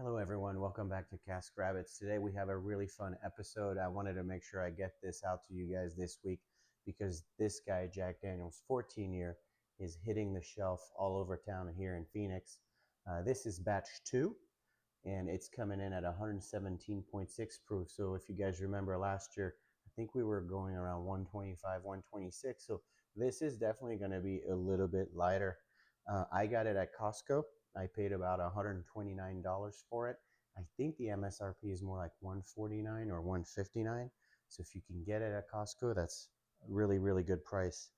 Hello everyone, welcome back to caskrabbits. Today we have a really fun episode. I wanted to make sure I get this out to you guys this week because this guy, Jack Daniels, 14 year, is hitting the shelf all over town here in Phoenix. This is batch 2 and it's coming in at 117.6 proof. So if you guys remember last year, I think we were going around 125, 126. So this is definitely going to be a little bit lighter. I got it at Costco. I paid about $129 for it. I think the MSRP is more like 149 or 159. So if you can get it at Costco, that's a really, really good price.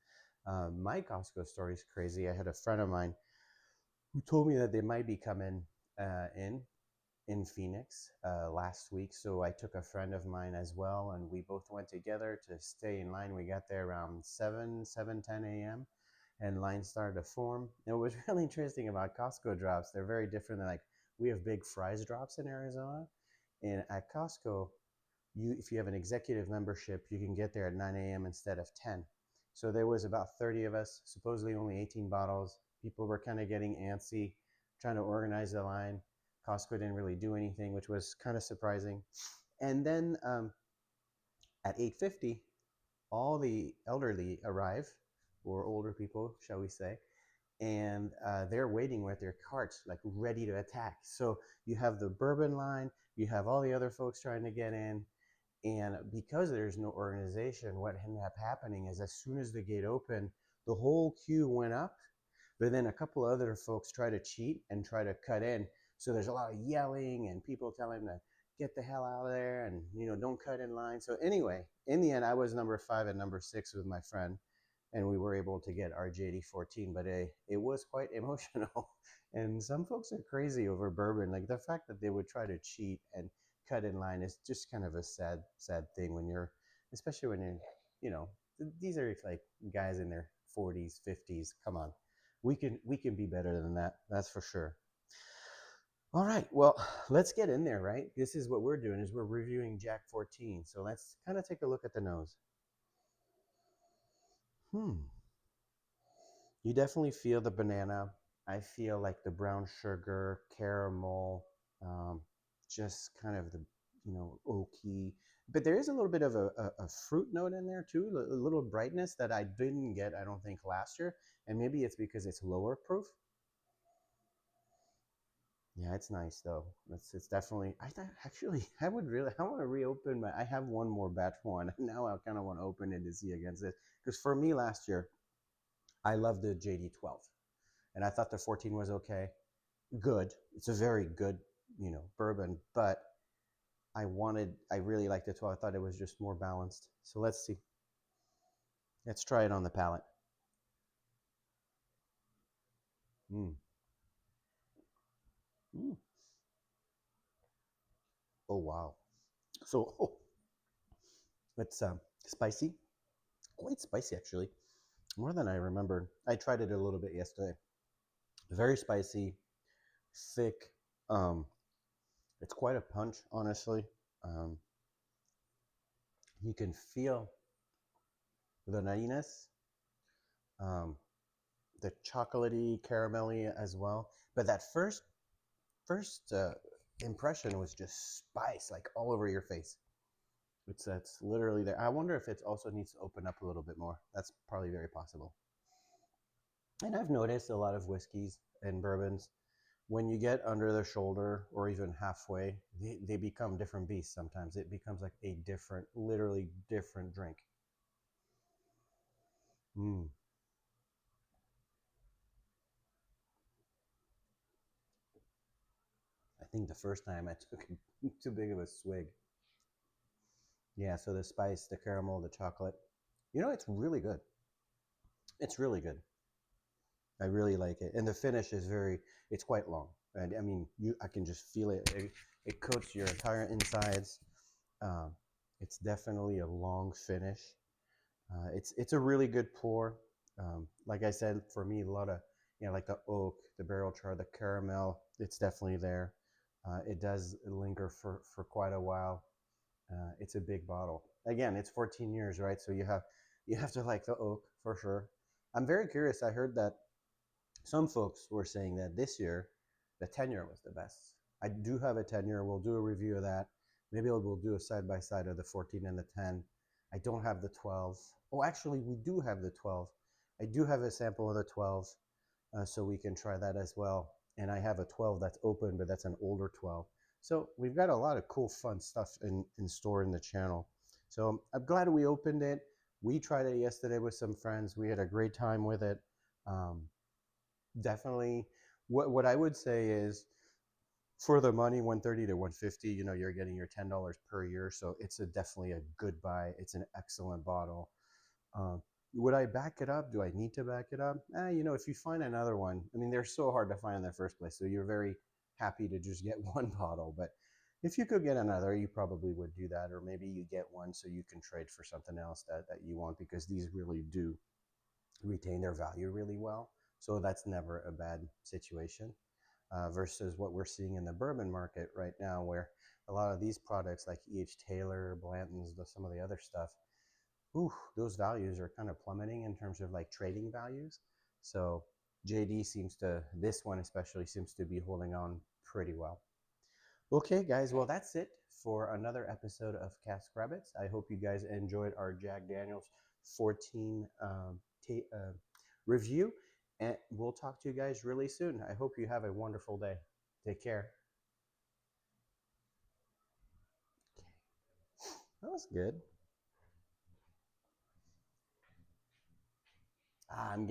My Costco story is crazy. I had a friend of mine who told me that they might be coming in Phoenix last week. So I took a friend of mine as well, and we both went together to stay in line. We got there around 7:10 a.m. and lines started to form. And what was really interesting about Costco drops, they're very different than like we have big fries drops in Arizona. And at Costco, if you have an executive membership, you can get there at 9 a.m. instead of 10. So there was about 30 of us, supposedly only 18 bottles. People were kind of getting antsy, trying to organize the line. Costco didn't really do anything, which was kind of surprising. And then at 8:50, all the elderly arrive, or older people, shall we say, and they're waiting with their carts, like ready to attack. So you have the bourbon line, you have all the other folks trying to get in, and because there's no organization, what ended up happening is as soon as the gate opened, the whole queue went up, but then a couple other folks try to cheat and try to cut in. So there's a lot of yelling and people telling them to get the hell out of there and don't cut in line. So anyway, in the end, I was number 5 and number 6 with my friend, and we were able to get our JD14. But it was quite emotional, and some folks are crazy over bourbon. Like the fact that they would try to cheat and cut in line is just kind of a sad thing when you're, especially when you're, you know, these are like guys in their 40s, 50s. Come on, we can be better than that. That's for sure. All right, well, let's get in there, right? This is what we're doing is we're reviewing Jack 14. So let's kind of take a look at the nose. You definitely feel the banana. I feel like the brown sugar, caramel, um, just kind of the, oaky. But there is a little bit of a fruit note in there too, a little brightness that I didn't get, I don't think, last year. And maybe it's because it's lower proof. Yeah, it's nice though. It's definitely. I thought actually I want to reopen my. I have one more batch one. Now I kind of want to open it to see against this because for me last year I loved the JD12 and I thought the 14 was okay, good. It's a very good bourbon, but I really liked the 12. I thought it was just more balanced. So let's see. Let's try it on the palate. Mm. Mm. Oh wow. So it's spicy, quite spicy actually, more than I remembered. I tried it a little bit yesterday. Very spicy, thick. Um, it's quite a punch, honestly. Um, you can feel the nuttiness, um, the chocolatey, caramelly as well. But that first impression was just spice, like all over your face. It's literally there. I wonder if it also needs to open up a little bit more. That's probably very possible. And I've noticed a lot of whiskeys and bourbons, when you get under the shoulder or even halfway, they become different beasts sometimes. It becomes like a different, literally different drink. Mm. I think the first time I took too big of a swig. Yeah, so the spice, the caramel, the chocolate. It's really good. It's really good. I really like it. And the finish is it's quite long. And I mean, I can just feel it. It coats your entire insides. Um, it's definitely a long finish. It's a really good pour. Like I said, for me, a lot of like the oak, the barrel char, the caramel. It's definitely there. It does linger for quite a while. It's a big bottle. Again, it's 14 years, right? So you have to like the oak for sure. I'm very curious. I heard that some folks were saying that this year, the 10 year was the best. I do have a 10-year. We'll do a review of that. Maybe we'll do a side by side of the 14 and the 10. I don't have the 12. Oh, actually, we do have the 12. I do have a sample of the 12, so we can try that as well. And I have a 12 that's open, but that's an older 12. So we've got a lot of cool, fun stuff in store in the channel. So I'm glad we opened it. We tried it yesterday with some friends. We had a great time with it. Um, Definitely, what I would say is for the money, 130 to 150, you're getting your $10 per year. So it's definitely a good buy. It's an excellent bottle. Um, would I back it up? Do I need to back it up? If you find another one, I mean, they're so hard to find in the first place. So you're very happy to just get one bottle. But if you could get another, you probably would do that. Or maybe you get one so you can trade for something else that you want, because these really do retain their value really well. So that's never a bad situation, versus what we're seeing in the bourbon market right now, where a lot of these products like E.H. Taylor, Blanton's, some of the other stuff, ooh, those values are kind of plummeting in terms of like trading values. So JD seems to, this one especially, seems to be holding on pretty well. Okay, guys, well, that's it for another episode of caskrabbits. I hope you guys enjoyed our Jack Daniels 14 review, and we'll talk to you guys really soon. I hope you have a wonderful day. Take care. That was good. I'm getting